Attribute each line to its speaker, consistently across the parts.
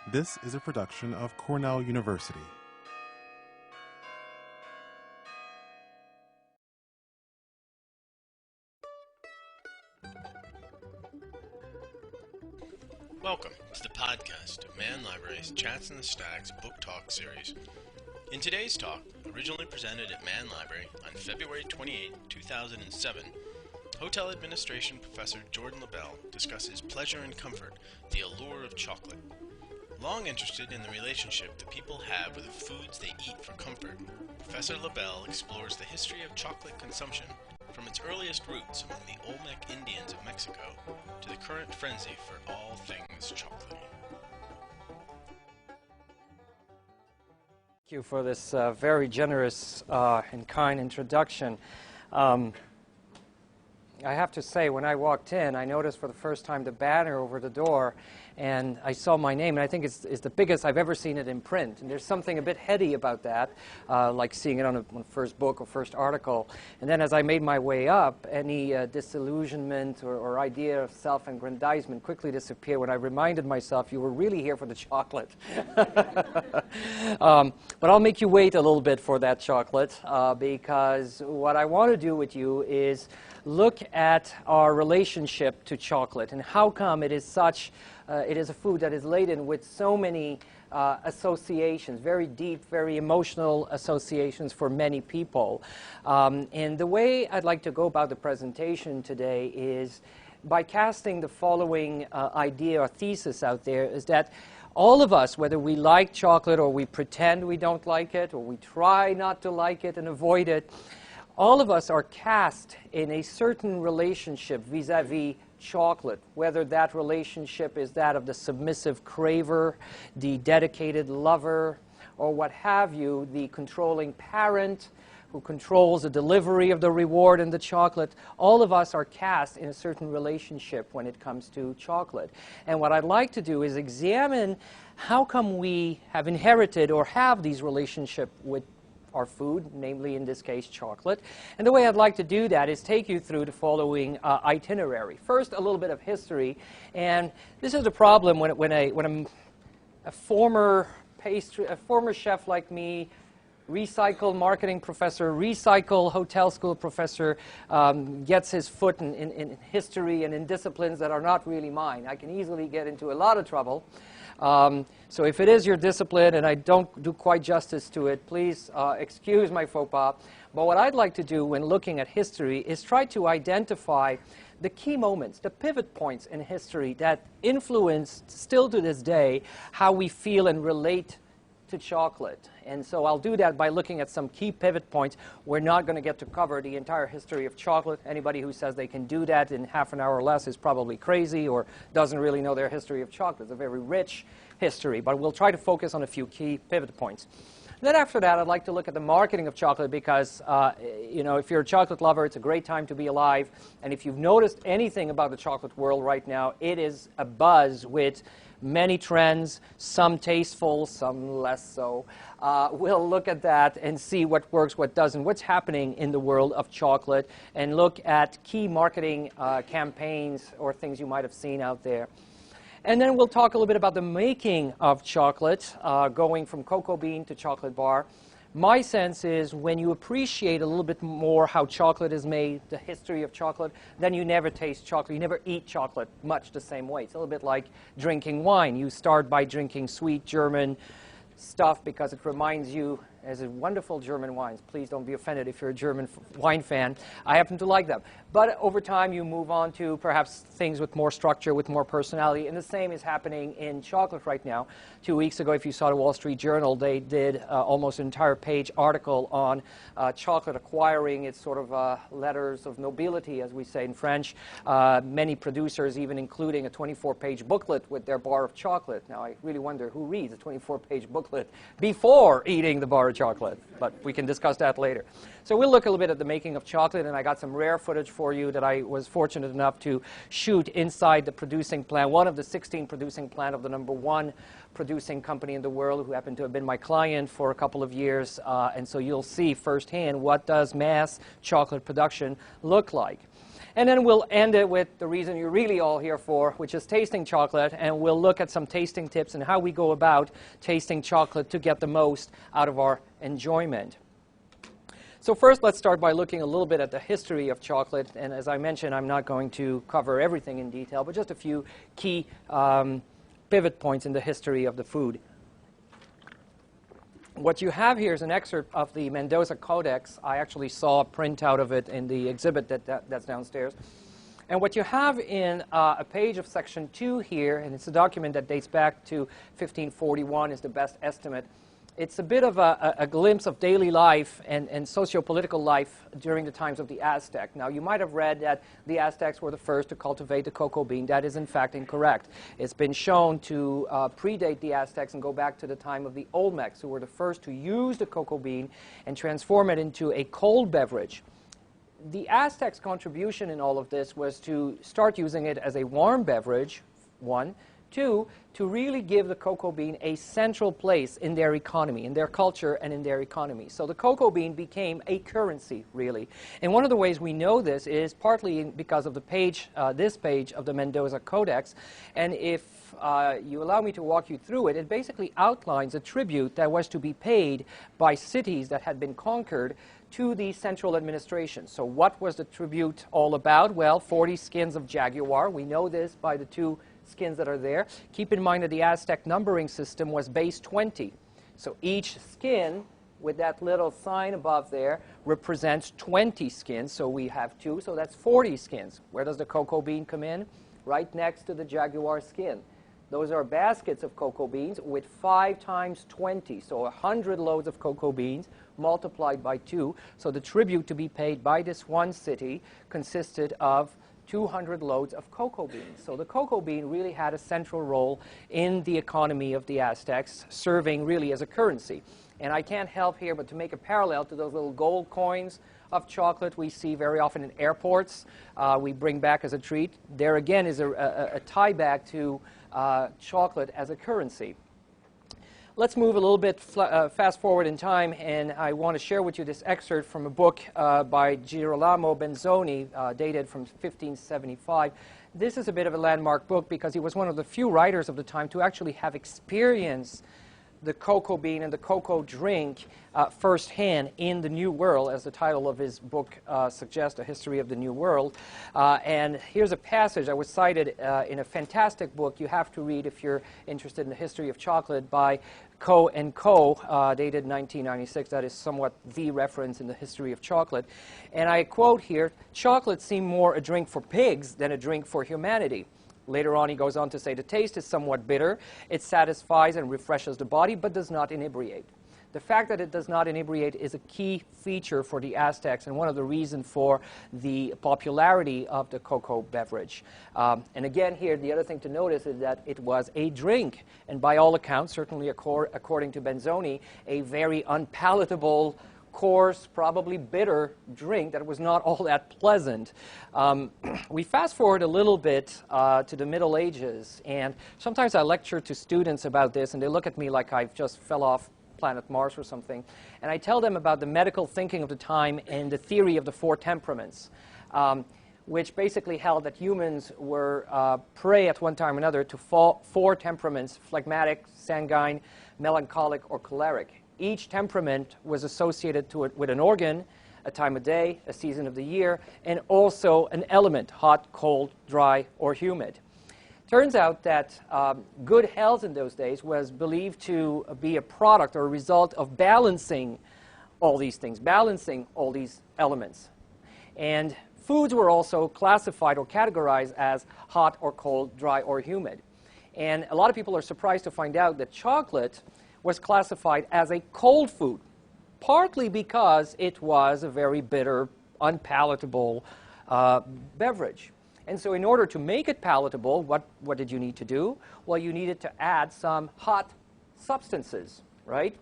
Speaker 1: This is a production of Cornell University.
Speaker 2: Welcome to the podcast of Mann Library's Chats in the Stacks Book Talk series. In today's talk, originally presented at Mann Library on February 28, 2007, Hotel Administration Professor Jordan LeBel discusses pleasure and comfort, the allure of chocolate. Long interested in the relationship that people have with the foods they eat for comfort, Professor LeBel explores the history of chocolate consumption from its earliest roots among the Olmec Indians of Mexico to the current frenzy for all things chocolatey.
Speaker 3: Thank you for this very generous and kind introduction. I have to say, when I walked in, I noticed for the first time the banner over the door, and I saw my name, and I think it's the biggest I've ever seen it in print. And there's something a bit heady about that, like seeing it on a first book or first article. And then as I made my way up, any disillusionment or idea of self-aggrandizement quickly disappeared when I reminded myself you were really here for the chocolate. But I'll make you wait a little bit for that chocolate, because what I want to do with you is look at our relationship to chocolate and how come it is such, it is a food that is laden with so many associations, very deep, very emotional associations for many people. And the way I'd like to go about the presentation today is by casting the following idea or thesis out there, is that all of us, whether we like chocolate or we pretend we don't like it or we try not to like it and avoid it, all of us are cast in a certain relationship vis-a-vis chocolate, whether that relationship is that of the submissive craver, the dedicated lover, or what have you, the controlling parent who controls the delivery of the reward and the chocolate. All of us are cast in a certain relationship when it comes to chocolate. And what I'd like to do is examine how come we have inherited or have these relationships with our food, namely in this case chocolate. And the way I'd like to do that is take you through the following itinerary. First, a little bit of history, and this is the problem when a former chef like me, recycle marketing professor, recycle hotel school professor, gets his foot in history and in disciplines that are not really mine. I can easily get into a lot of trouble. So if it is your discipline and I don't do quite justice to it, please excuse my faux pas. But what I'd like to do when looking at history is try to identify the key moments, the pivot points in history that influence, still to this day, how we feel and relate to chocolate. And so I'll do that by looking at some key pivot points. We're not going to get to cover the entire history of chocolate. Anybody who says they can do that in half an hour or less is probably crazy or doesn't really know their history of chocolate. It's a very rich history, but we'll try to focus on a few key pivot points. Then after that, I'd like to look at the marketing of chocolate because, if you're a chocolate lover, it's a great time to be alive. And if you've noticed anything about the chocolate world right now, it is abuzz with many trends, some tasteful, some less so. We'll look at that and see what works, what doesn't, what's happening in the world of chocolate, and look at key marketing campaigns or things you might have seen out there. And then we'll talk a little bit about the making of chocolate, going from cocoa bean to chocolate bar. My sense is when you appreciate a little bit more how chocolate is made, the history of chocolate, then you never taste chocolate. You never eat chocolate much the same way. It's a little bit like drinking wine. You start by drinking sweet German stuff because it reminds you, as a wonderful German wines. Please don't be offended if you're a German wine fan. I happen to like them. But over time, you move on to perhaps things with more structure, with more personality. And the same is happening in chocolate right now. 2 weeks ago, if you saw the Wall Street Journal, they did almost an entire page article on chocolate acquiring its sort of letters of nobility, as we say in French. Many producers even including a 24-page booklet with their bar of chocolate. Now, I really wonder who reads a 24-page booklet before eating the bar of chocolate, but we can discuss that later. So we'll look a little bit at the making of chocolate, and I got some rare footage for you that I was fortunate enough to shoot inside the producing plant, one of the 16 producing plant of the #1 producing company in the world, who happened to have been my client for a couple of years, and so you'll see firsthand what does mass chocolate production look like. And then we'll end it with the reason you're really all here for, which is tasting chocolate, and we'll look at some tasting tips and how we go about tasting chocolate to get the most out of our enjoyment. So first, let's start by looking a little bit at the history of chocolate. And as I mentioned, I'm not going to cover everything in detail, but just a few key pivot points in the history of the food. What you have here is an excerpt of the Mendoza Codex. I actually saw a printout of it in the exhibit that's downstairs. And what you have in a page of section 2 here, and it's a document that dates back to 1541, is the best estimate. It's a bit of a glimpse of daily life and socio-political life during the times of the Aztec. Now, you might have read that the Aztecs were the first to cultivate the cocoa bean. That is, in fact, incorrect. It's been shown to predate the Aztecs and go back to the time of the Olmecs, who were the first to use the cocoa bean and transform it into a cold beverage. The Aztecs' contribution in all of this was to start using it as a warm beverage, one. Two, to really give the cocoa bean a central place in their economy, in their culture and in their economy. So the cocoa bean became a currency, really. And one of the ways we know this is partly because of the page, this page of the Mendoza Codex. And if you allow me to walk you through it, it basically outlines a tribute that was to be paid by cities that had been conquered to the central administration. So what was the tribute all about? Well, 40 skins of jaguar. We know this by the two skins that are there. Keep in mind that the Aztec numbering system was base 20. So each skin with that little sign above there represents 20 skins. So we have 2, so that's 40 skins. Where does the cocoa bean come in? Right next to the jaguar skin. Those are baskets of cocoa beans with 5 times 20, so 100 loads of cocoa beans multiplied by 2. So the tribute to be paid by this one city consisted of 200 loads of cocoa beans. So the cocoa bean really had a central role in the economy of the Aztecs, serving really as a currency. And I can't help here but to make a parallel to those little gold coins of chocolate we see very often in airports. We bring back as a treat. There again is a tie back to chocolate as a currency. Let's move a little bit fast forward in time, and I want to share with you this excerpt from a book by Girolamo Benzoni, dated from 1575. This is a bit of a landmark book because he was one of the few writers of the time to actually have experienced the cocoa bean and the cocoa drink firsthand in the New World, as the title of his book suggests, A History of the New World. And here's a passage that was cited in a fantastic book you have to read if you're interested in the history of chocolate by Co. and Co., dated 1996. That is somewhat the reference in the history of chocolate. And I quote here, "Chocolate seemed more a drink for pigs than a drink for humanity." Later on, he goes on to say, "The taste is somewhat bitter. It satisfies and refreshes the body, but does not inebriate." The fact that it does not inebriate is a key feature for the Aztecs and one of the reasons for the popularity of the cocoa beverage. And again here, the other thing to notice is that it was a drink. And by all accounts, certainly according to Benzoni, a very unpalatable, coarse, probably bitter drink that was not all that pleasant. We fast forward a little bit to the Middle Ages, and sometimes I lecture to students about this, and they look at me like I've just fell off planet Mars or something, and I tell them about the medical thinking of the time and the theory of the 4 temperaments, which basically held that humans were prey at one time or another to 4 temperaments: phlegmatic, sanguine, melancholic, or choleric. Each temperament was associated with an organ, a time of day, a season of the year, and also an element: hot, cold, dry, or humid. Turns out that good health in those days was believed to be a product or a result of balancing all these things, balancing all these elements. And foods were also classified or categorized as hot or cold, dry or humid. And a lot of people are surprised to find out that chocolate was classified as a cold food, partly because it was a very bitter, unpalatable beverage. And so in order to make it palatable, what did you need to do? Well, you needed to add some hot substances, right?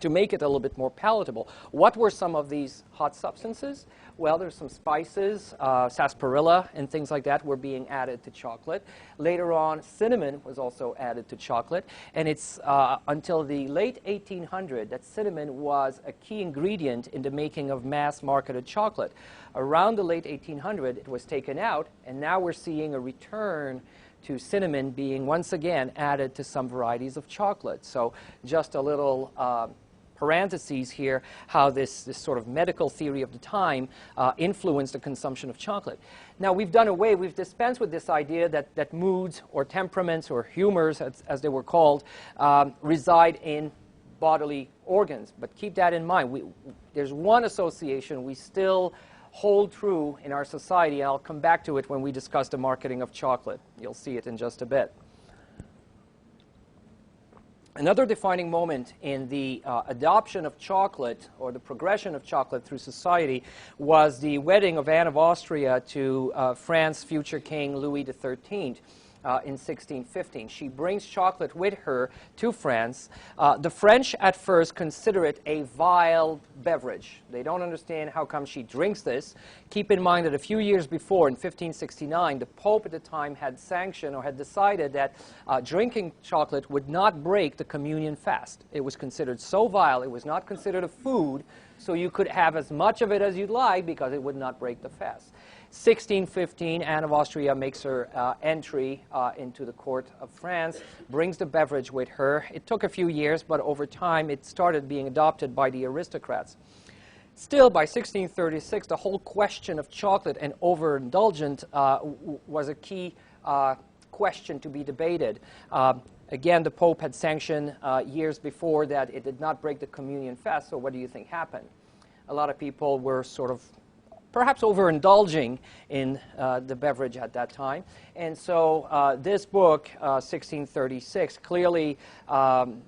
Speaker 3: to make it a little bit more palatable. What were some of these hot substances? Well, there's some spices, sarsaparilla and things like that were being added to chocolate. Later on, cinnamon was also added to chocolate. And it's until the late 1800s that cinnamon was a key ingredient in the making of mass-marketed chocolate. Around the late 1800s, it was taken out, and now we're seeing a return to cinnamon being once again added to some varieties of chocolate. So just a little parentheses here, how this sort of medical theory of the time influenced the consumption of chocolate. Now, we've dispensed with this idea that moods or temperaments or humors, as they were called, reside in bodily organs. But keep that in mind. There's one association we still hold true in our society, and I'll come back to it when we discuss the marketing of chocolate. You'll see it in just a bit. Another defining moment in the adoption of chocolate, or the progression of chocolate through society, was the wedding of Anne of Austria to France's future king, Louis XIII. In 1615. She brings chocolate with her to France. The French at first consider it a vile beverage. They don't understand how come she drinks this. Keep in mind that a few years before, in 1569, the Pope at the time had sanctioned or had decided that drinking chocolate would not break the communion fast. It was considered so vile, it was not considered a food, so you could have as much of it as you'd like because it would not break the fast. 1615, Anne of Austria makes her entry into the court of France, brings the beverage with her. It took a few years, but over time it started being adopted by the aristocrats. Still, by 1636, the whole question of chocolate and overindulgent was a key question to be debated. Again, the Pope had sanctioned years before that it did not break the communion fast, so what do you think happened? A lot of people were sort of perhaps overindulging in the beverage at that time. And so this book, 1636, clearly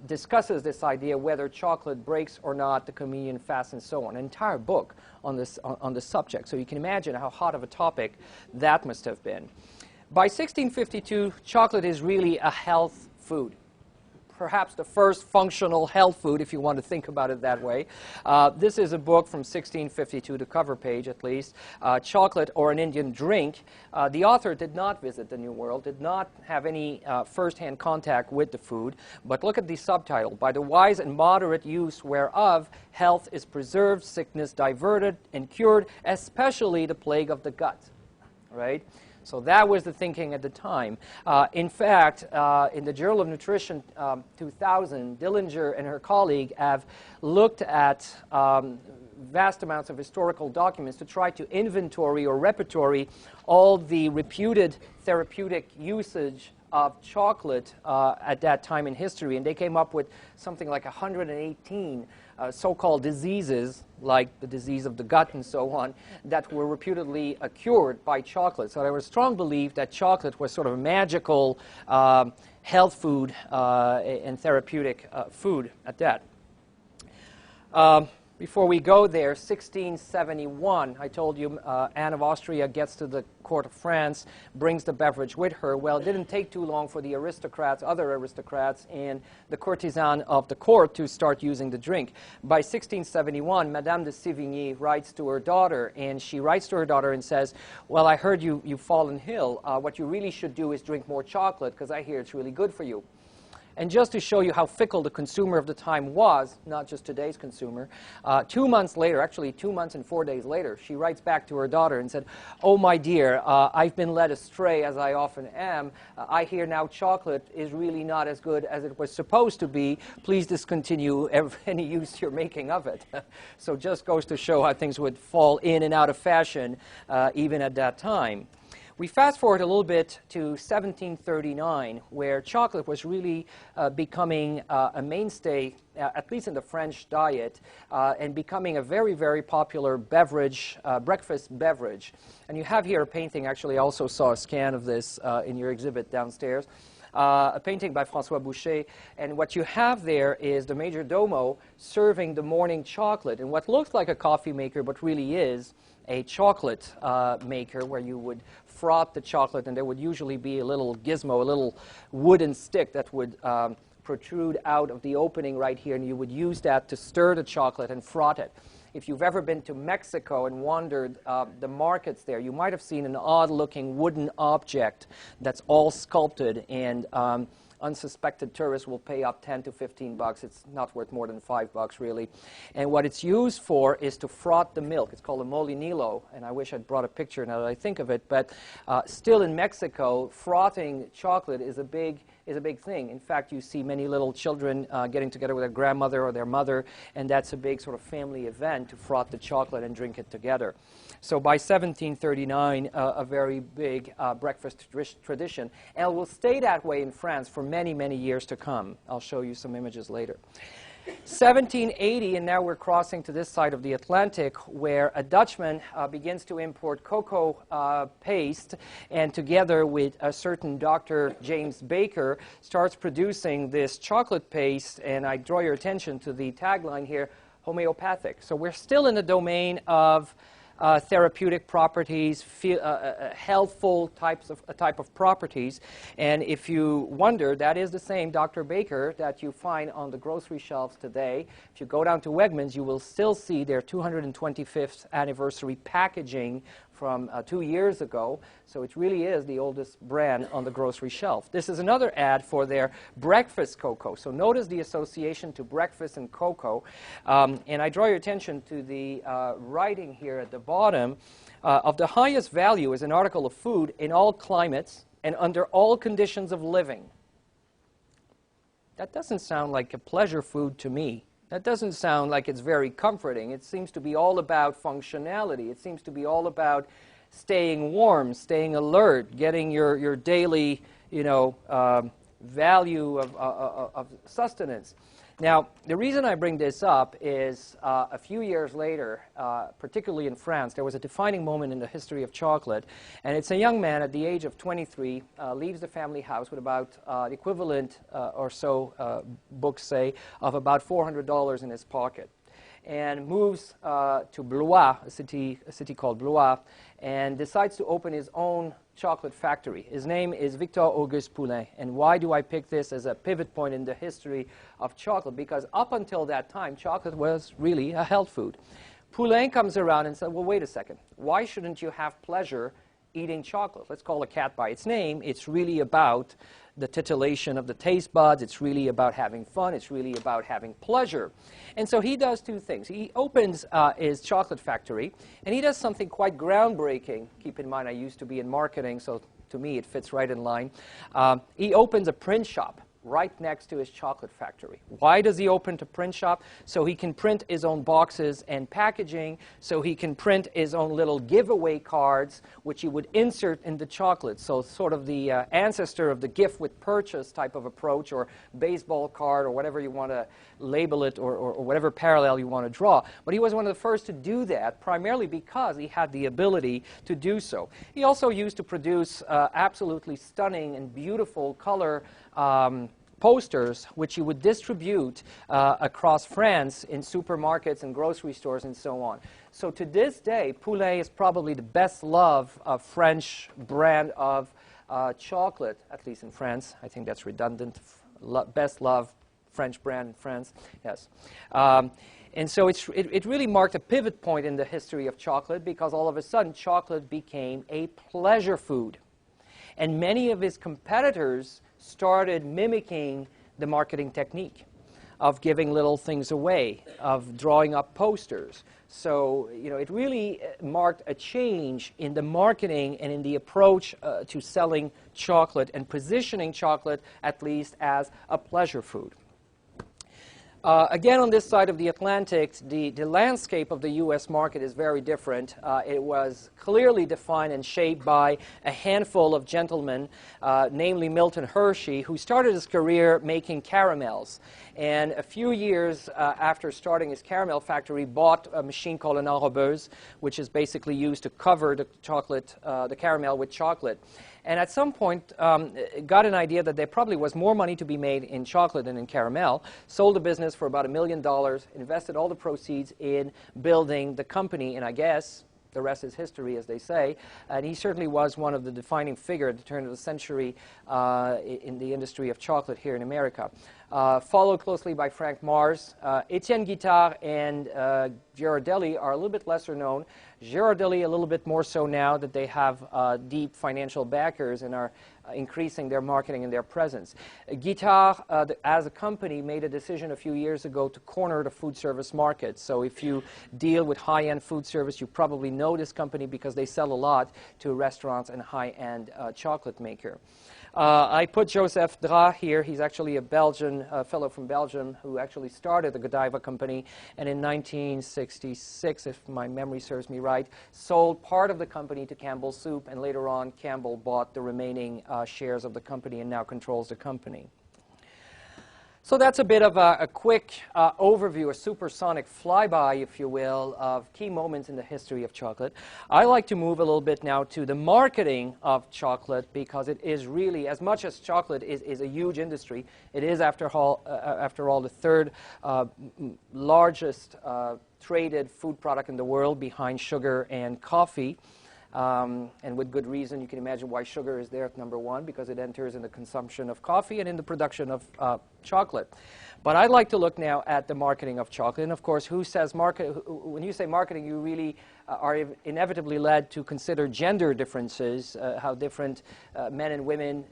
Speaker 3: discusses this idea whether chocolate breaks or not the communion fast and so on. An entire book on this subject. So you can imagine how hot of a topic that must have been. By 1652, chocolate is really a health food. Perhaps the first functional health food, if you want to think about it that way. This is a book from 1652, the cover page at least, Chocolate or an Indian Drink. The author did not visit the New World, did not have any first-hand contact with the food, but look at the subtitle, by the wise and moderate use whereof health is preserved, sickness diverted and cured, especially the plague of the gut, right? So that was the thinking at the time. In fact, in the Journal of Nutrition 2000, Dillinger and her colleague have looked at vast amounts of historical documents to try to inventory or repertory all the reputed therapeutic usage of chocolate at that time in history. And they came up with something like 118 so-called diseases, like the disease of the gut and so on, that were reputedly cured by chocolate. So there was a strong belief that chocolate was sort of a magical health food and therapeutic food at that. Before we go there, 1671, I told you Anne of Austria gets to the court of France, brings the beverage with her. Well, it didn't take too long for the aristocrats, other aristocrats, and the courtesan of the court to start using the drink. By 1671, Madame de Sévigné writes to her daughter, and she writes to her daughter and says, well, I heard you've fallen ill. What you really should do is drink more chocolate, because I hear it's really good for you. And just to show you how fickle the consumer of the time was, not just today's consumer, 2 months later, actually 2 months and 4 days later, she writes back to her daughter and said, oh, my dear, I've been led astray, as I often am. I hear now chocolate is really not as good as it was supposed to be. Please discontinue any use you're making of it. So just goes to show how things would fall in and out of fashion even at that time. We fast forward a little bit to 1739, where chocolate was really becoming a mainstay, at least in the French diet, and becoming a very, very popular beverage, breakfast beverage. And you have here a painting. Actually, I also saw a scan of this in your exhibit downstairs. A painting by François Boucher, and what you have there is the major domo serving the morning chocolate, and what looks like a coffee maker but really is a chocolate maker, where you would froth the chocolate, and there would usually be a little gizmo, a little wooden stick that would protrude out of the opening right here, and you would use that to stir the chocolate and froth it. If you've ever been to Mexico and wandered the markets there, you might have seen an odd-looking wooden object that's all sculpted, and unsuspected tourists will pay up 10 to 15 bucks. It's not worth more than 5 bucks, really. And what it's used for is to froth the milk. It's called a molinillo, and I wish I'd brought a picture now that I think of it. But still in Mexico, frothing chocolate is a big thing. In fact, you see many little children getting together with their grandmother or their mother, and that's a big sort of family event to froth the chocolate and drink it together. So by 1739, a very big breakfast tradition, and it will stay that way in France for many, many years to come. I'll show you some images later. 1780, and now we're crossing to this side of the Atlantic, where a Dutchman begins to import cocoa paste, and together with a certain Dr. James Baker, starts producing this chocolate paste, and I draw your attention to the tagline here, homeopathic. So we're still in the domain of therapeutic properties, healthful type of properties. And if you wonder, that is the same Dr. Baker that you find on the grocery shelves today. If you go down to Wegmans, you will still see their 225th anniversary packaging from 2 years ago. So it really is the oldest brand on the grocery shelf. This is another ad for their breakfast cocoa. So notice the association to breakfast and cocoa. And I draw your attention to the writing here at the bottom. Of the highest value is an article of food in all climates and under all conditions of living. That doesn't sound like a pleasure food to me. That doesn't sound like it's very comforting. It seems to be all about functionality. It seems to be all about staying warm, staying alert, getting your daily, value of sustenance. Now, the reason I bring this up is a few years later, particularly in France, there was a defining moment in the history of chocolate. And it's a young man at the age of 23, leaves the family house with about the equivalent or so, books say, of about $400 in his pocket, and moves to Blois, a city called Blois, and decides to open his own chocolate factory. His name is Victor Auguste Poulain. And why do I pick this as a pivot point in the history of chocolate? Because up until that time, chocolate was really a health food. Poulain comes around and said, well, wait a second. Why shouldn't you have pleasure eating chocolate? Let's call a cat by its name. It's really about the titillation of the taste buds. It's really about having fun. It's really about having pleasure. And so he does two things. He opens his chocolate factory, and he does something quite groundbreaking. Keep in mind, I used to be in marketing, so to me it fits right in line. He opens a print shop right next to his chocolate factory. Why does he open a print shop? So he can print his own boxes and packaging, so he can print his own little giveaway cards, which he would insert in the chocolate. So sort of the ancestor of the gift with purchase type of approach, or baseball card, or whatever you want to label it, or whatever parallel you want to draw. But he was one of the first to do that, primarily because he had the ability to do so. He also used to produce absolutely stunning and beautiful color posters, which he would distribute across France in supermarkets and grocery stores and so on. So to this day, Poulain is probably the best loved French brand of chocolate, at least in France. I think that's redundant. Best loved French brand in France, yes. And so it really marked a pivot point in the history of chocolate, because all of a sudden chocolate became a pleasure food. And many of his competitors started mimicking the marketing technique of giving little things away, of drawing up posters. So, it really marked a change in the marketing and in the approach to selling chocolate and positioning chocolate, at least, as a pleasure food. Again, on this side of the Atlantic, the landscape of the U.S. market is very different. It was clearly defined and shaped by a handful of gentlemen, namely Milton Hershey, who started his career making caramels. And a few years after starting his caramel factory, bought a machine called an enrobeuse, which is basically used to cover the chocolate, the caramel with chocolate. And at some point, got an idea that there probably was more money to be made in chocolate than in caramel, sold the business for about $1 million, invested all the proceeds in building the company, and I guess the rest is history, as they say. And he certainly was one of the defining figures at the turn of the century in the industry of chocolate here in America. Followed closely by Frank Mars. Etienne Guittard and Ghirardelli are a little bit lesser known. Ghirardelli a little bit more so now that they have deep financial backers and are increasing their marketing and their presence. Guittard, as a company, made a decision a few years ago to corner the food service market. So if you deal with high-end food service, you probably know this company because they sell a lot to restaurants and high-end chocolate maker. I put Joseph Dra here. He's actually a Belgian fellow from Belgium who actually started the Godiva company, and in 1966, if my memory serves me right, sold part of the company to Campbell Soup, and later on Campbell bought the remaining shares of the company and now controls the company. So that's a bit of a quick overview, a supersonic flyby, if you will, of key moments in the history of chocolate. I like to move a little bit now to the marketing of chocolate, because it is really, as much as chocolate is a huge industry, it is, after all, the third largest traded food product in the world, behind sugar and coffee. And with good reason. You can imagine why sugar is there at number one, because it enters in the consumption of coffee and in the production of chocolate. But I'd like to look now at the marketing of chocolate. And of course, who says market? When you say marketing, you really are inevitably led to consider gender differences, how different men and women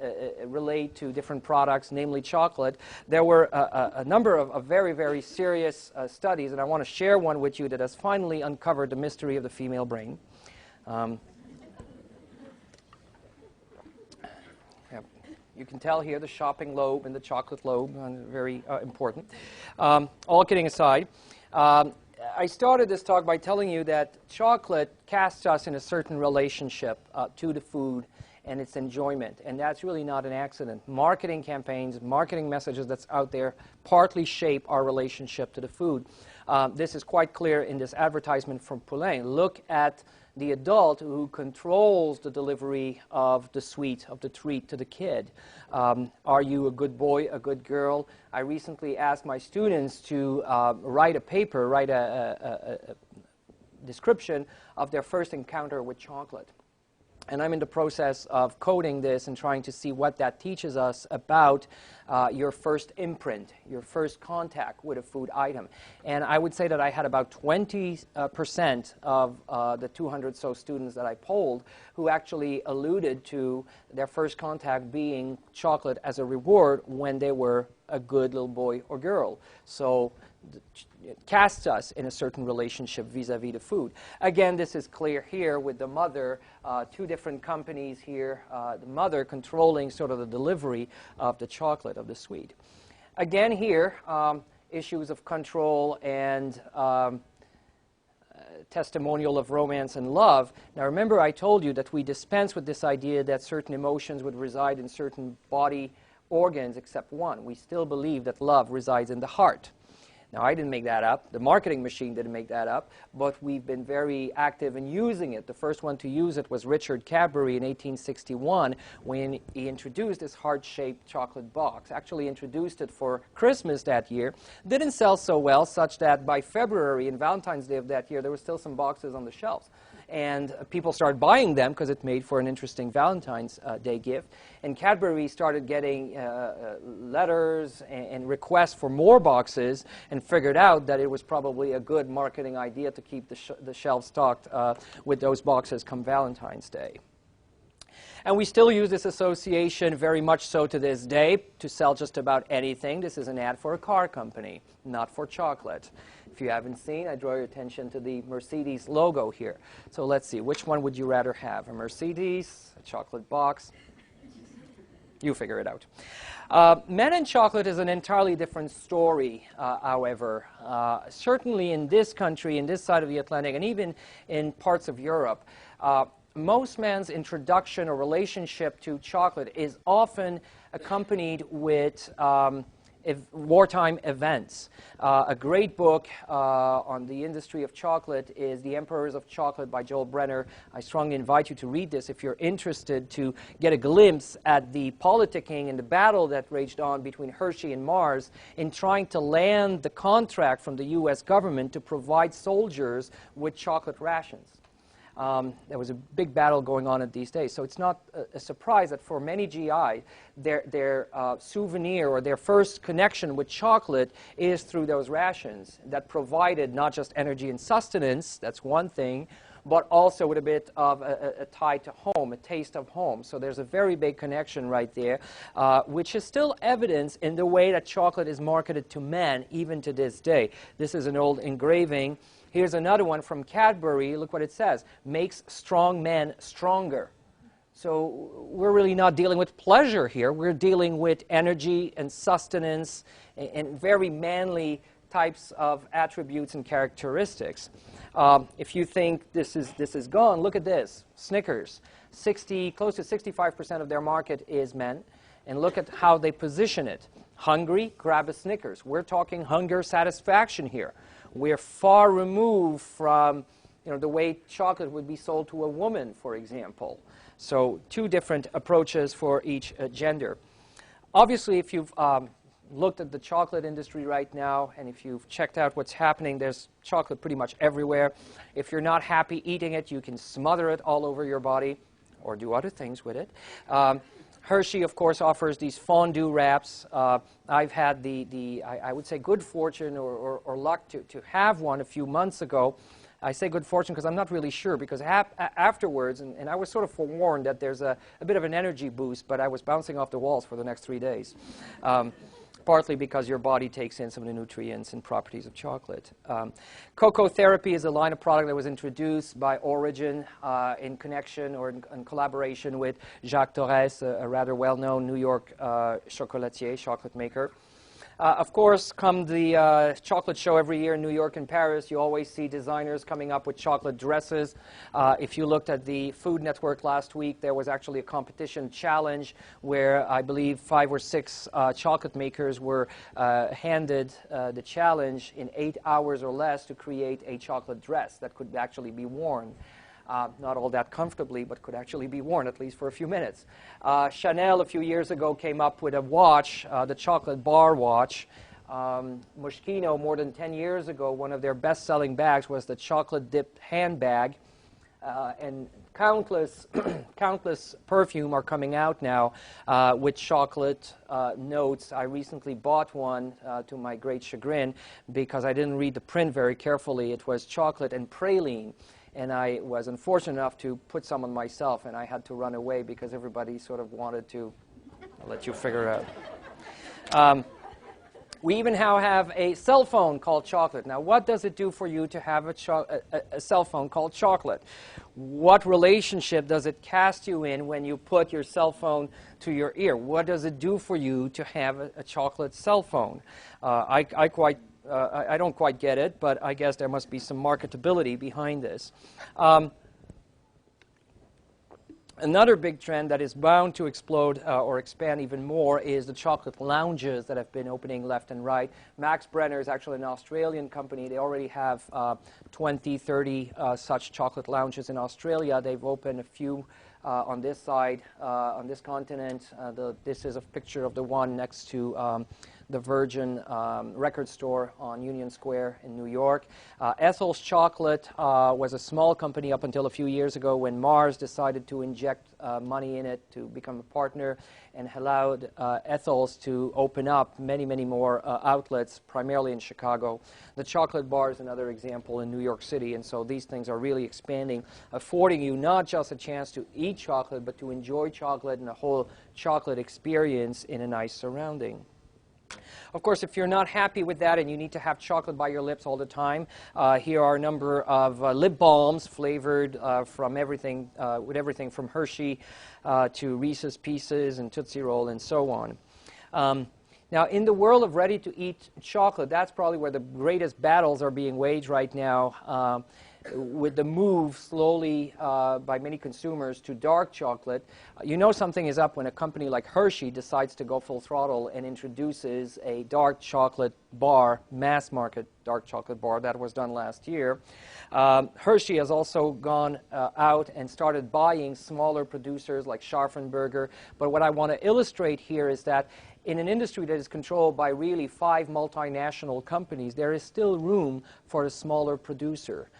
Speaker 3: relate to different products, namely chocolate. There were a number of very, very serious studies, and I want to share one with you that has finally uncovered the mystery of the female brain. You can tell here the shopping lobe and the chocolate lobe, very important. All kidding aside, I started this talk by telling you that chocolate casts us in a certain relationship to the food and its enjoyment, and that's really not an accident. Marketing campaigns, marketing messages that's out there partly shape our relationship to the food. This is quite clear in this advertisement from Poulain. Look at the adult who controls the delivery of the sweet, of the treat to the kid. Are you a good boy, a good girl? I recently asked my students to write a description of their first encounter with chocolate. And I'm in the process of coding this and trying to see what that teaches us about your first imprint, your first contact with a food item. And I would say that I had about 20% of the 200 so students that I polled who actually alluded to their first contact being chocolate as a reward when they were a good little boy or girl. So it casts us in a certain relationship vis-a-vis the food. Again, this is clear here with the mother, two different companies here, the mother controlling sort of the delivery of the chocolate, of the sweet. Again here, issues of control and testimonial of romance and love. Now remember, I told you that we dispense with this idea that certain emotions would reside in certain body organs except one. We still believe that love resides in the heart. Now, I didn't make that up. The marketing machine didn't make that up, but we've been very active in using it. The first one to use it was Richard Cadbury in 1861 when he introduced this heart-shaped chocolate box. Actually introduced it for Christmas that year. Didn't sell so well, such that by February, and Valentine's Day of that year, there were still some boxes on the shelves. And people started buying them because it made for an interesting Valentine's Day gift. And Cadbury started getting letters and requests for more boxes and figured out that it was probably a good marketing idea to keep the shelves stocked with those boxes come Valentine's Day. And we still use this association very much so to this day to sell just about anything. This is an ad for a car company, not for chocolate. If you haven't seen, I draw your attention to the Mercedes logo here. So let's see, which one would you rather have? A Mercedes, a chocolate box? You figure it out. Men and chocolate is an entirely different story, however. Certainly in this country, in this side of the Atlantic, and even in parts of Europe, most men's introduction or relationship to chocolate is often accompanied with wartime events. A great book on the industry of chocolate is The Emperors of Chocolate by Joel Brenner. I strongly invite you to read this if you're interested to get a glimpse at the politicking and the battle that raged on between Hershey and Mars in trying to land the contract from the U.S. government to provide soldiers with chocolate rations. There was a big battle going on in these days. So it's not a surprise that for many GI, their souvenir or their first connection with chocolate is through those rations that provided not just energy and sustenance, that's one thing, but also with a bit of a tie to home, a taste of home. So there's a very big connection right there, which is still evidence in the way that chocolate is marketed to men, even to this day. This is an old engraving. Here's another one from Cadbury. Look what it says. Makes strong men stronger. So we're really not dealing with pleasure here. We're dealing with energy and sustenance and very manly types of attributes and characteristics. If you think this is gone, look at this. Snickers, close to 65% of their market is men, and look at how they position it. Hungry, grab a Snickers. We're talking hunger satisfaction here. We're far removed from the way chocolate would be sold to a woman, for example. So two different approaches for each gender. Obviously, if you've looked at the chocolate industry right now, and if you've checked out what's happening, there's chocolate pretty much everywhere. If you're not happy eating it, you can smother it all over your body or do other things with it. Hershey, of course, offers these fondue wraps. I've had I would say good fortune or luck to have one a few months ago. I say good fortune because I'm not really sure, because afterwards, and I was sort of forewarned that there's a bit of an energy boost, but I was bouncing off the walls for the next 3 days. Partly because your body takes in some of the nutrients and properties of chocolate. Cocoa Therapy is a line of product that was introduced by Origin in connection or in collaboration with Jacques Torres, a rather well-known New York chocolatier, chocolate maker. Of course, come the chocolate show every year in New York and Paris, you always see designers coming up with chocolate dresses. If you looked at the Food Network last week, there was actually a competition challenge where I believe 5 or 6 chocolate makers were handed the challenge in 8 hours or less to create a chocolate dress that could actually be worn. Not all that comfortably, but could actually be worn, at least for a few minutes. Chanel, a few years ago, came up with a watch, the chocolate bar watch. Moschino, more than 10 years ago, one of their best-selling bags was the chocolate-dipped handbag. And countless perfume are coming out now with chocolate notes. I recently bought one to my great chagrin because I didn't read the print very carefully. It was chocolate and praline. And I was unfortunate enough to put some on myself, and I had to run away because everybody sort of wanted to. I'll let you figure it out. We even now have a cell phone called chocolate. Now, what does it do for you to have a cell phone called chocolate? What relationship does it cast you in when you put your cell phone to your ear? What does it do for you to have a chocolate cell phone? I don't quite get it, but I guess there must be some marketability behind this. Another big trend that is bound to explode or expand even more is the chocolate lounges that have been opening left and right. Max Brenner is actually an Australian company. They already have 20, 30 such chocolate lounges in Australia. They've opened a few on this side, on this continent. This is a picture of the one next to the Virgin record store on Union Square in New York. Ethel's Chocolate was a small company up until a few years ago when Mars decided to inject money in it to become a partner and allowed Ethel's to open up many, many more outlets, primarily in Chicago. The Chocolate Bar is another example in New York City, and so these things are really expanding, affording you not just a chance to eat chocolate, but to enjoy chocolate and the whole chocolate experience in a nice surrounding. Of course, if you're not happy with that and you need to have chocolate by your lips all the time, here are a number of lip balms flavored from everything, with everything from Hershey to Reese's Pieces and Tootsie Roll and so on. Now, in the world of ready-to-eat chocolate, that's probably where the greatest battles are being waged right now, with the move slowly by many consumers to dark chocolate. You know something is up when a company like Hershey decides to go full throttle and introduces a dark chocolate bar, mass market dark chocolate bar. That was done last year. Hershey has also gone out and started buying smaller producers like Scharfenberger. But what I want to illustrate here is that in an industry that is controlled by really 5 multinational companies, there is still room for a smaller producer.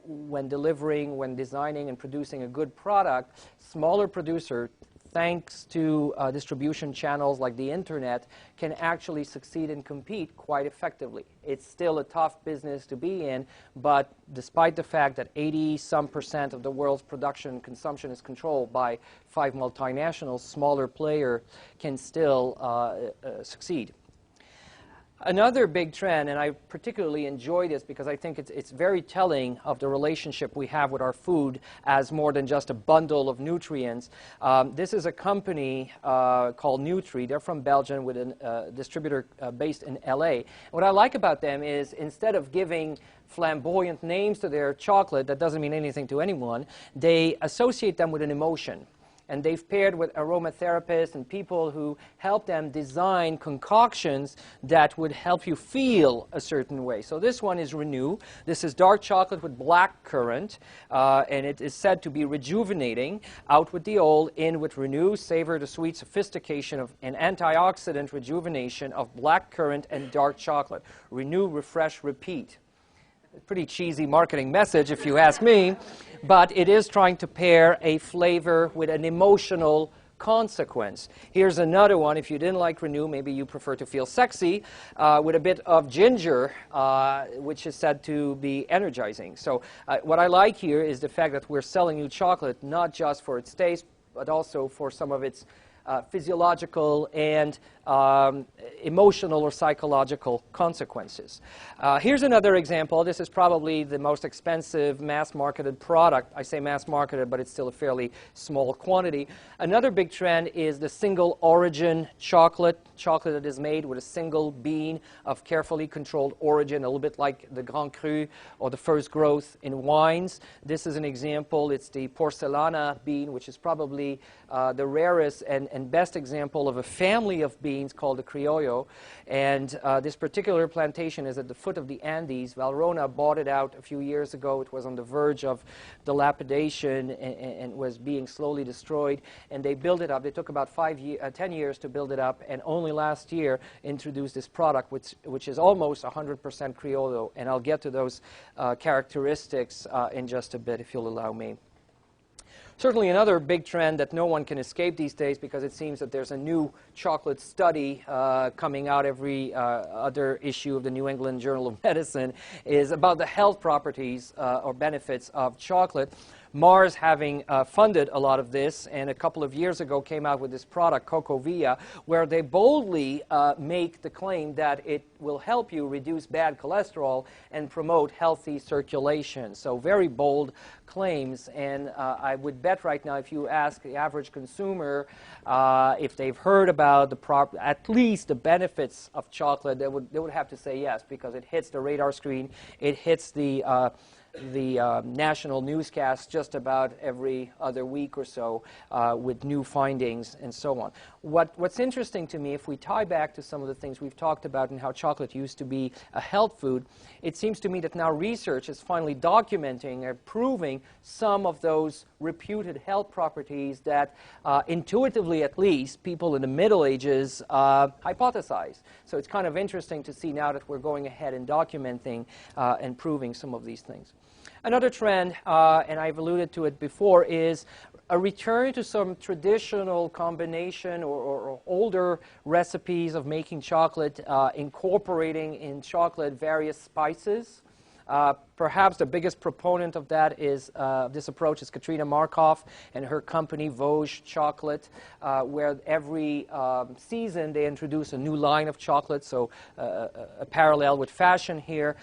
Speaker 3: When delivering, when designing and producing a good product, smaller producer, thanks to distribution channels like the internet, can actually succeed and compete quite effectively. It's still a tough business to be in, but despite the fact that 80-some% of the world's production and consumption is controlled by 5 multinationals, smaller player can still succeed. Another big trend, and I particularly enjoy this because I think it's very telling of the relationship we have with our food as more than just a bundle of nutrients. This is a company called Nutri. They're from Belgium with a distributor based in LA. What I like about them is instead of giving flamboyant names to their chocolate that doesn't mean anything to anyone, they associate them with an emotion. And they've paired with aromatherapists and people who help them design concoctions that would help you feel a certain way. So this one is Renew. This is dark chocolate with black currant, and it is said to be rejuvenating. Out with the old, in with Renew. Savor the sweet sophistication of an antioxidant rejuvenation of black currant and dark chocolate. Renew, refresh, repeat. Pretty cheesy marketing message, if you ask me, but it is trying to pair a flavor with an emotional consequence. Here's another one. If you didn't like Renew, maybe you prefer to feel sexy, with a bit of ginger, which is said to be energizing. So what I like here is the fact that we're selling you chocolate not just for its taste, but also for some of its physiological and emotional or psychological consequences. Here's another example. This is probably the most expensive mass-marketed product. I say mass-marketed, but it's still a fairly small quantity. Another big trend is the single origin chocolate that is made with a single bean of carefully controlled origin, a little bit like the Grand Cru or the first growth in wines. This is an example. It's the Porcelana bean, which is probably the rarest and best example of a family of beans called the Criollo. And this particular plantation is at the foot of the Andes. Valrhona bought it out a few years ago. It was on the verge of dilapidation and was being slowly destroyed. And they built it up. They took about 10 years to build it up, and only last year introduced this product, which is almost 100% Criollo. And I'll get to those characteristics in just a bit, if you'll allow me. Certainly another big trend that no one can escape these days, because it seems that there's a new chocolate study coming out every other issue of the New England Journal of Medicine, is about the health properties or benefits of chocolate. Mars having funded a lot of this, and a couple of years ago came out with this product, Cocovia, where they boldly make the claim that it will help you reduce bad cholesterol and promote healthy circulation. So very bold claims, and I would bet right now if you ask the average consumer if they've heard about at least the benefits of chocolate, they would have to say yes, because it hits the radar screen, it hits the national newscast just about every other week or so with new findings and so on. What's interesting to me, if we tie back to some of the things we've talked about and how chocolate used to be a health food, it seems to me that now research is finally documenting and proving some of those reputed health properties that intuitively, at least, people in the Middle Ages hypothesized. So it's kind of interesting to see now that we're going ahead and documenting and proving some of these things. Another trend, and I've alluded to it before, is a return to some traditional combination or older recipes of making chocolate, incorporating in chocolate various spices. Perhaps the biggest proponent of that is this approach is Katrina Markoff and her company Vosges Chocolate, where every season they introduce a new line of chocolate, so a parallel with fashion here.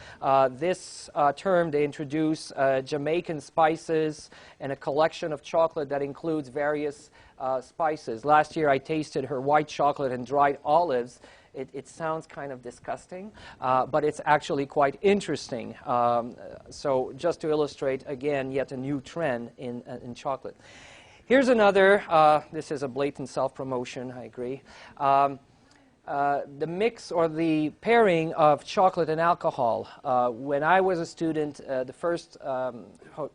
Speaker 3: This term they introduce Jamaican spices and a collection of chocolate that includes various spices. Last year I tasted her white chocolate and dried olives. It sounds kind of disgusting, but it's actually quite interesting. So just to illustrate, again, yet a new trend in chocolate. Here's another. This is a blatant self-promotion, I agree. the mix or the pairing of chocolate and alcohol. When I was a student, the first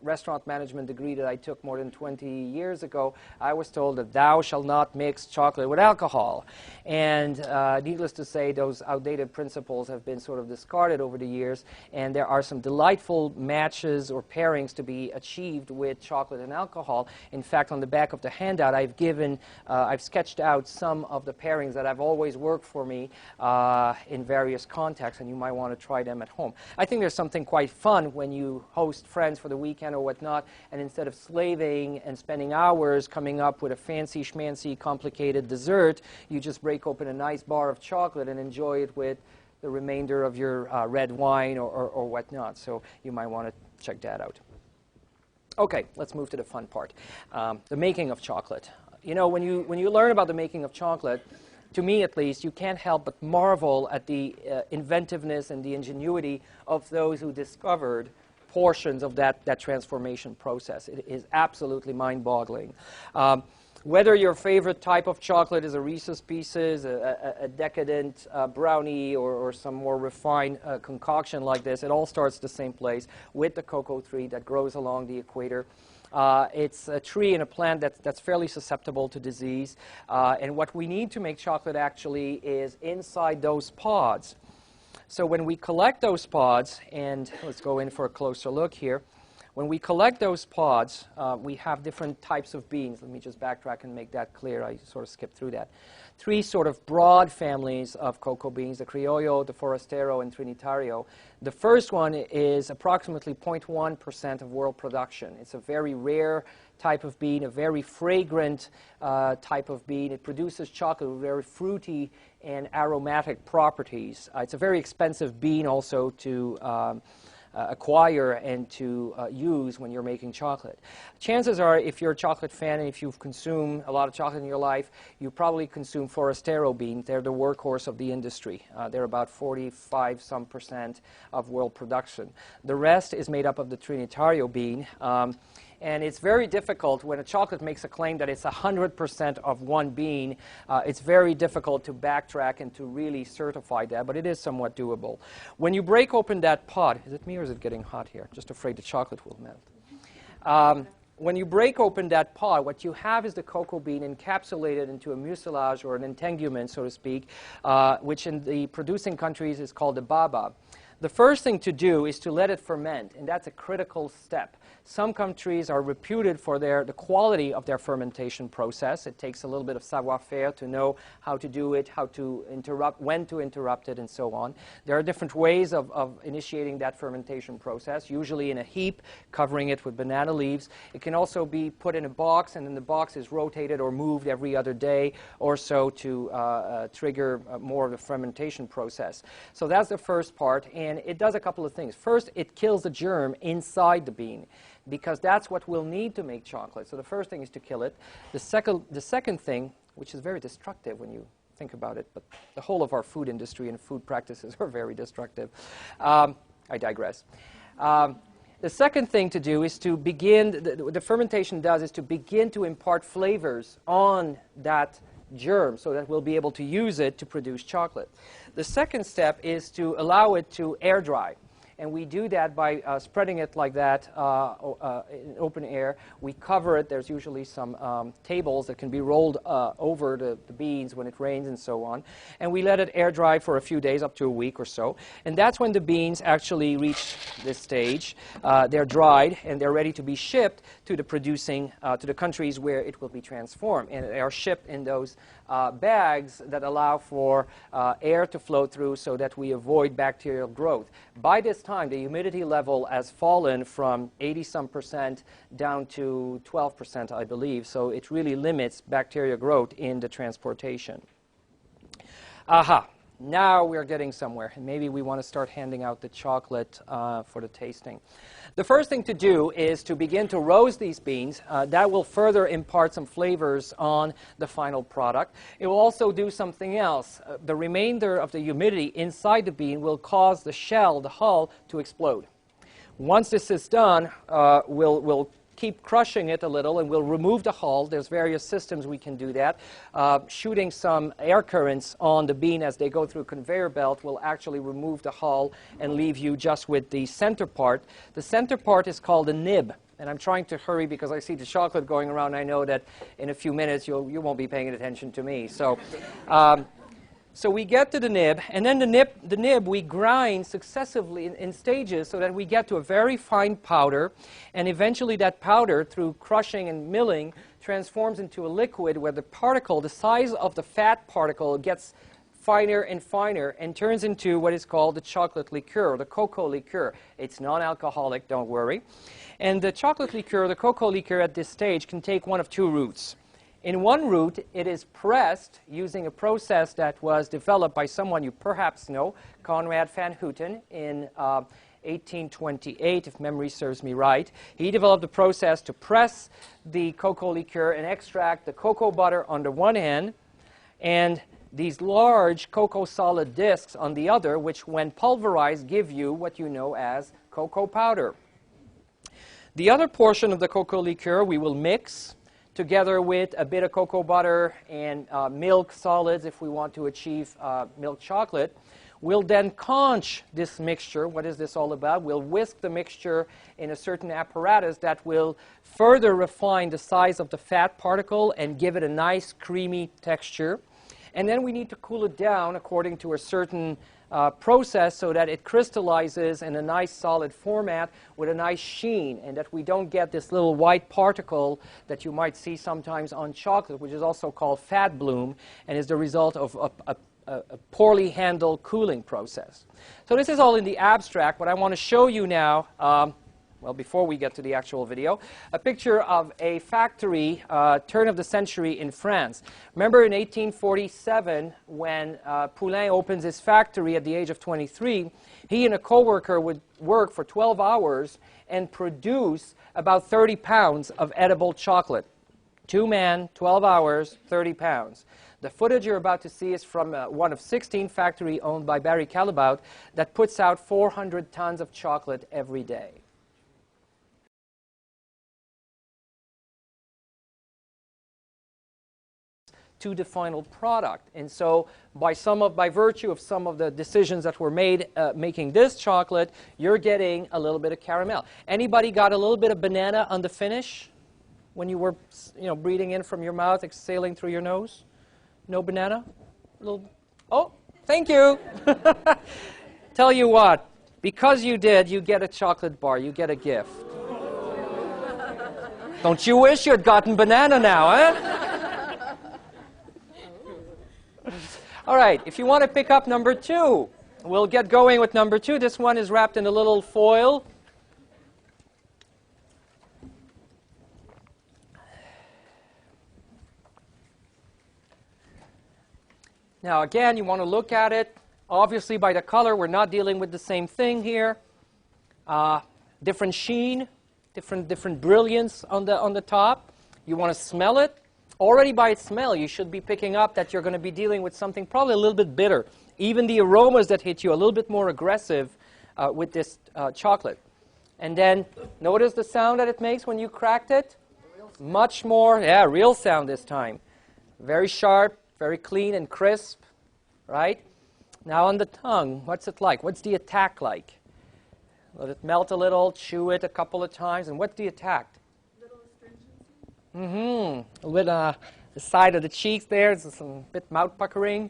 Speaker 3: restaurant management degree that I took more than 20 years ago, I was told that thou shalt not mix chocolate with alcohol. And needless to say, those outdated principles have been sort of discarded over the years, and there are some delightful matches or pairings to be achieved with chocolate and alcohol. In fact, on the back of the handout, I've sketched out some of the pairings that I've always worked for me in various contexts, and you might want to try them at home. I think there's something quite fun when you host friends for the weekend or whatnot, and instead of slaving and spending hours coming up with a fancy schmancy complicated dessert, you just break open a nice bar of chocolate and enjoy it with the remainder of your red wine or whatnot. So you might want to check that out. Okay, let's move to the fun part, the making of chocolate. You know, when you learn about the making of chocolate, to me at least, you can't help but marvel at the inventiveness and the ingenuity of those who discovered portions of that transformation process. It is absolutely mind-boggling. Whether your favorite type of chocolate is a Reese's Pieces, a decadent brownie, or some more refined concoction like this, it all starts the same place with the cocoa tree that grows along the equator. It's a tree and a plant that's fairly susceptible to disease. And what we need to make chocolate actually is inside those pods. So when we collect those pods, and let's go in for a closer look here. When we collect those pods, we have different types of beans. Let me just backtrack and make that clear. I sort of skipped through that. Three sort of broad families of cocoa beans, the Criollo, the Forastero, and Trinitario. The first one is approximately 0.1% of world production. It's a very rare type of bean, a very fragrant type of bean. It produces chocolate with very fruity and aromatic properties. It's a very expensive bean also to acquire and to use when you're making chocolate. Chances are, if you're a chocolate fan and if you've consumed a lot of chocolate in your life, you probably consume Forastero beans. They're the workhorse of the industry. They're about 45% of world production. The rest is made up of the Trinitario bean. And it's very difficult when a chocolate makes a claim that it's 100% of one bean. It's very difficult to backtrack and to really certify that, but it is somewhat doable. When you break open that pod, is it me or is it getting hot here? Just afraid the chocolate will melt. When you break open that pod, what you have is the cocoa bean encapsulated into a mucilage or an integument, so to speak, which in the producing countries is called a baba. The first thing to do is to let it ferment, and that's a critical step. Some countries are reputed for the quality of their fermentation process. It takes a little bit of savoir-faire to know how to do it, how to interrupt, when to interrupt it, and so on. There are different ways of initiating that fermentation process, usually in a heap, covering it with banana leaves. It can also be put in a box, and then the box is rotated or moved every other day or so to trigger more of the fermentation process. So that's the first part, and it does a couple of things. First, it kills the germ inside the bean, because that's what we'll need to make chocolate. So the first thing is to kill it. The second thing, which is very destructive when you think about it, but the whole of our food industry and food practices are very destructive. I digress. The second thing to do is to begin, what the fermentation does is to begin to impart flavors on that germ so that we'll be able to use it to produce chocolate. The second step is to allow it to air dry. And we do that by spreading it like that in open air. We cover it. There's usually some tables that can be rolled over the beans when it rains and so on. And we let it air dry for a few days, up to a week or so. And that's when the beans actually reach this stage. They're dried and they're ready to be shipped to the to the countries where it will be transformed. And they are shipped in those bags that allow for air to flow through so that we avoid bacterial growth. By this time, the humidity level has fallen from 80-some% down to 12%, I believe. So it really limits bacterial growth in the transportation. Aha. Now we're getting somewhere, and maybe we want to start handing out the chocolate for the tasting. The first thing to do is to begin to roast these beans. That will further impart some flavors on the final product. It will also do something else. The remainder of the humidity inside the bean will cause the shell, the hull, to explode. Once this is done, we'll keep crushing it a little, and we'll remove the hull. There's various systems we can do that. Shooting some air currents on the bean as they go through a conveyor belt will actually remove the hull and leave you just with the center part. The center part is called a nib. And I'm trying to hurry because I see the chocolate going around. I know that in a few minutes you won't be paying attention to me. So, so we get to the nib, and then the nib we grind successively in stages so that we get to a very fine powder. And eventually that powder, through crushing and milling, transforms into a liquid where the particle, the size of the fat particle, gets finer and finer and turns into what is called the chocolate liqueur, the cocoa liqueur. It's non-alcoholic, don't worry. And the chocolate liqueur, the cocoa liqueur at this stage can take one of two routes. In one route, it is pressed using a process that was developed by someone you perhaps know, Conrad van Houten, in 1828, if memory serves me right. He developed a process to press the cocoa liqueur and extract the cocoa butter on the one hand, and these large cocoa solid discs on the other, which when pulverized give you what you know as cocoa powder. The other portion of the cocoa liqueur we will mix together with a bit of cocoa butter and milk solids if we want to achieve milk chocolate. We'll then conch this mixture. What is this all about? We'll whisk the mixture in a certain apparatus that will further refine the size of the fat particle and give it a nice creamy texture. And then we need to cool it down according to a certain process so that it crystallizes in a nice solid format with a nice sheen, and that we don't get this little white particle that you might see sometimes on chocolate, which is also called fat bloom, and is the result of a poorly handled cooling process. So this is all in the abstract. What I want to show you now, well, before we get to the actual video, a picture of a factory, turn of the century in France. Remember in 1847, when Poulain opens his factory at the age of 23, he and a coworker would work for 12 hours and produce about 30 pounds of edible chocolate. 2 men, 12 hours, 30 pounds. The footage you're about to see is from one of 16 factories owned by Barry Callebaut that puts out 400 tons of chocolate every day. To the final product. And so by virtue of some of the decisions that were made making this chocolate, you're getting a little bit of caramel. Anybody got a little bit of banana on the finish when you were breathing in from your mouth, exhaling through your nose? No banana? Oh, thank you. Tell you what, because you did, you get a chocolate bar, you get a gift. Don't you wish you had gotten banana now, eh? All right, if you want to pick up number 2, we'll get going with number 2. This one is wrapped in a little foil. Now again, you want to look at it. Obviously by the color, we're not dealing with the same thing here. Different sheen, different brilliance on the top. You want to smell it. Already by its smell, you should be picking up that you're going to be dealing with something probably a little bit bitter. Even the aromas that hit you a little bit more aggressive with this chocolate. And then notice the sound that it makes when you cracked it. Much more, yeah, real sound this time. Very sharp, very clean and crisp, right? Now on the tongue, what's it like? What's the attack like? Let it melt a little, chew it a couple of times, and what's the attack? A little bit the side of the cheeks there, it's some bit mouth puckering.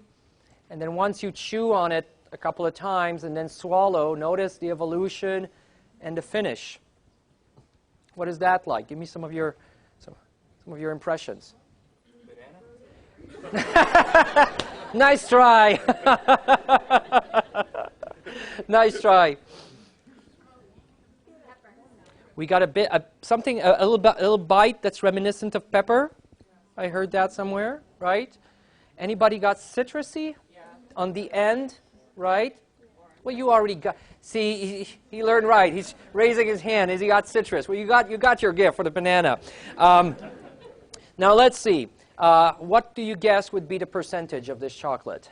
Speaker 3: And then once you chew on it a couple of times and then swallow, notice the evolution and the finish. What is that like? Give me some of your impressions. Banana? Nice try. Nice try. We got a little bite that's reminiscent of pepper. I heard that somewhere, right? Anybody got citrusy on the end, right? Well, you already got. See, he learned right. He's raising his hand. He got citrus. Well, you got your gift for the banana. Now let's see. What do you guess would be the percentage of this chocolate?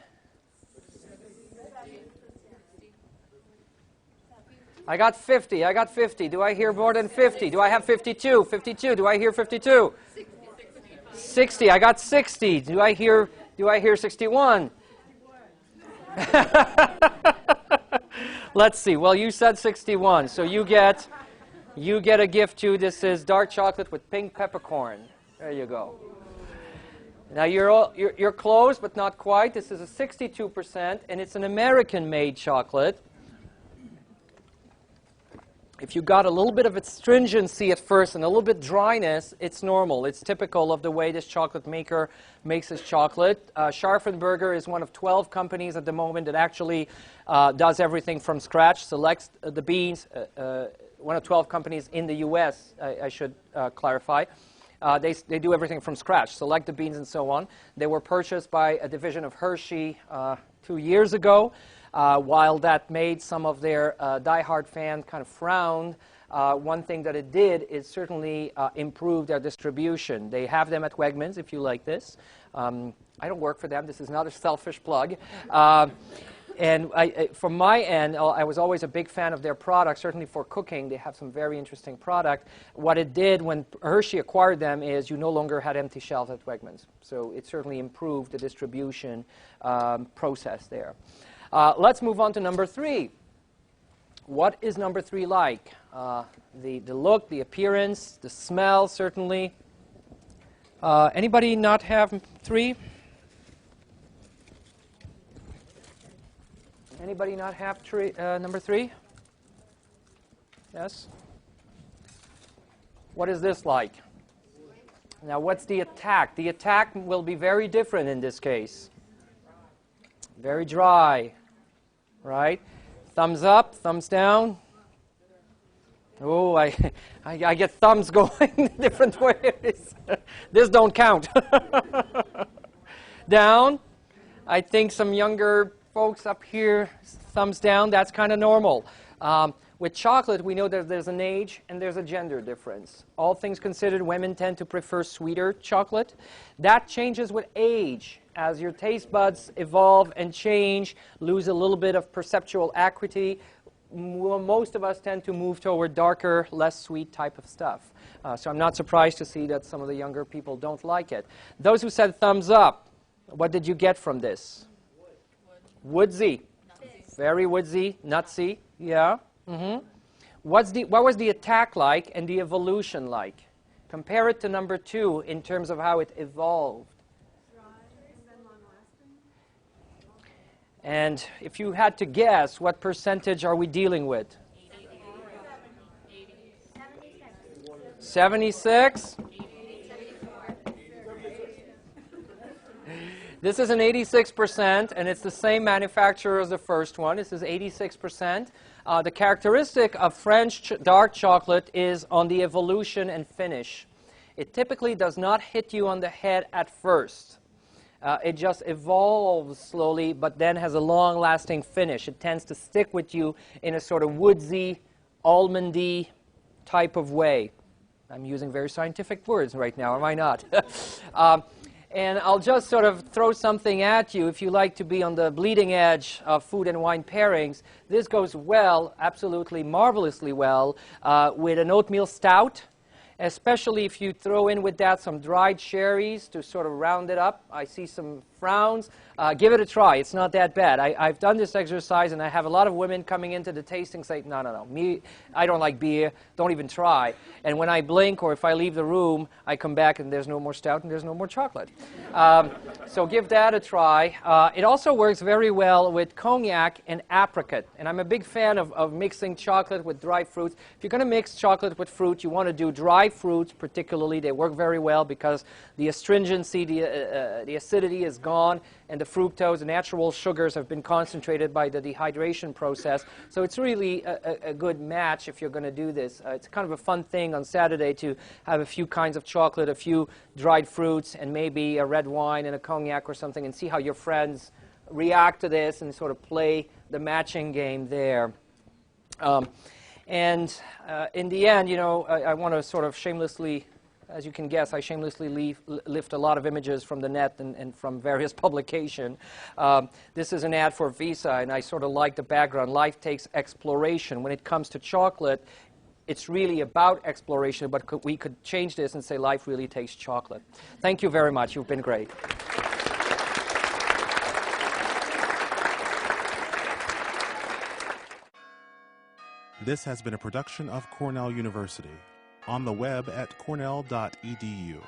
Speaker 3: I got 50. I got 50. Do I hear more than 50? Do I have 52? 52. Do I hear 52? 60. I got 60. Do I hear 61? Let's see. Well, you said 61. So you get a gift too. This is dark chocolate with pink peppercorn. There you go. Now you're close, but not quite. This is a 62%, and it's an American-made chocolate. If you got a little bit of astringency at first and a little bit dryness, it's normal. It's typical of the way this chocolate maker makes his chocolate. Scharfenberger is one of 12 companies at the moment that actually does everything from scratch, selects the beans. One of 12 companies in the U.S., I should clarify. They do everything from scratch, select the beans and so on. They were purchased by a division of Hershey 2 years ago. While that made some of their diehard fans kind of frown, one thing that it did is certainly improve their distribution. They have them at Wegmans, if you like this. I don't work for them. This is not a selfish plug. And from my end, I was always a big fan of their product, certainly for cooking. They have some very interesting product. What it did when Hershey acquired them is you no longer had empty shelves at Wegmans. So it certainly improved the distribution process there. Let's move on to number 3. What is number 3 like? The look, the appearance, the smell, certainly. Anybody not have 3? Anybody not have number 3? Yes? What is this like? Now, what's the attack? The attack will be very different in this case. Very dry, right? Thumbs up, thumbs down. Oh, I get thumbs going different ways. This don't count. Down. I think some younger folks up here, thumbs down. That's kind of normal. With chocolate, we know that there's an age and there's a gender difference. All things considered, women tend to prefer sweeter chocolate. That changes with age. As your taste buds evolve and change, lose a little bit of perceptual acuity, most of us tend to move toward darker, less sweet type of stuff. So I'm not surprised to see that some of the younger people don't like it. Those who said thumbs up, what did you get from this? Woodsy. Very woodsy, nutsy. Yeah. Mm-hmm. What was the attack like and the evolution like? Compare it to number 2 in terms of how it evolved. And if you had to guess, what percentage are we dealing with? 76? This is an 86%, and it's the same manufacturer as the first one. This is 86%. The characteristic of French dark chocolate is on the evolution and finish. It typically does not hit you on the head at first. It just evolves slowly, but then has a long-lasting finish. It tends to stick with you in a sort of woodsy, almondy type of way. I'm using very scientific words right now, am I not? And I'll just sort of throw something at you. If you like to be on the bleeding edge of food and wine pairings, this goes well, absolutely marvelously well, with an oatmeal stout, especially if you throw in with that some dried cherries to sort of round it up. I see some frowns. Give it a try. It's not that bad. I've done this exercise, and I have a lot of women coming into the tasting say, no. Me, I don't like beer. Don't even try. And when I blink or if I leave the room, I come back and there's no more stout and there's no more chocolate. So give that a try. It also works very well with cognac and apricot. And I'm a big fan of mixing chocolate with dry fruits. If you're going to mix chocolate with fruit, you want to do dry fruits particularly. They work very well because the astringency, the acidity is gone, and the fructose, the natural sugars, have been concentrated by the dehydration process. So it's really a good match if you're going to do this. It's kind of a fun thing on Saturday to have a few kinds of chocolate, a few dried fruits, and maybe a red wine and a cognac or something, and see how your friends react to this and sort of play the matching game there. And in the end, you know, I want to sort of shamelessly As you can guess, I shamelessly lift a lot of images from the net and from various publications. This is an ad for Visa, and I sort of like the background. Life takes exploration. When it comes to chocolate, it's really about exploration, but we could change this and say life really takes chocolate. Thank you very much. You've been great.
Speaker 1: This has been a production of Cornell University. On the web at cornell.edu.